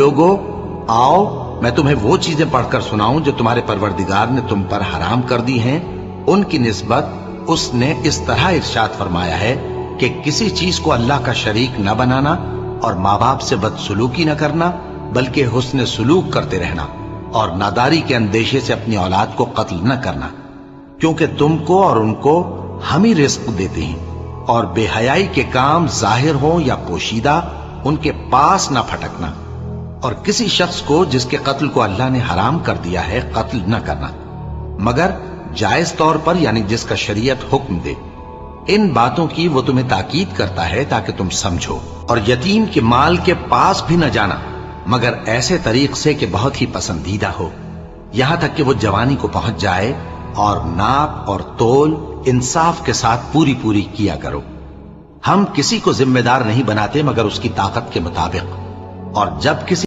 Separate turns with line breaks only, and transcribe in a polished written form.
لوگو آؤ میں تمہیں وہ چیزیں پڑھ کر سناؤں جو تمہارے پروردگار نے تم پر حرام کر دی ہیں۔ ان کی نسبت اس نے اس طرح ارشاد فرمایا ہے کہ کسی چیز کو اللہ کا شریک نہ بنانا اور ماں باپ سے بدسلوکی نہ کرنا بلکہ حسن سلوک کرتے رہنا اور ناداری کے اندیشے سے اپنی اولاد کو قتل نہ کرنا، کیونکہ تم کو اور ان کو ہم ہی رزق دیتے ہیں، اور بے حیائی کے کام ظاہر ہوں یا پوشیدہ ان کے پاس نہ پھٹکنا، اور کسی شخص کو جس کے قتل کو اللہ نے حرام کر دیا ہے قتل نہ کرنا مگر جائز طور پر، یعنی جس کا شریعت حکم دے۔ ان باتوں کی وہ تمہیں تاکید کرتا ہے تاکہ تم سمجھو، اور یتیم کے مال کے پاس بھی نہ جانا مگر ایسے طریق سے کہ بہت ہی پسندیدہ ہو، یہاں تک کہ وہ جوانی کو پہنچ جائے، اور ناپ اور تول انصاف کے ساتھ پوری پوری کیا کرو۔ ہم کسی کو ذمہ دار نہیں بناتے مگر اس کی طاقت کے مطابق، اور جب کسی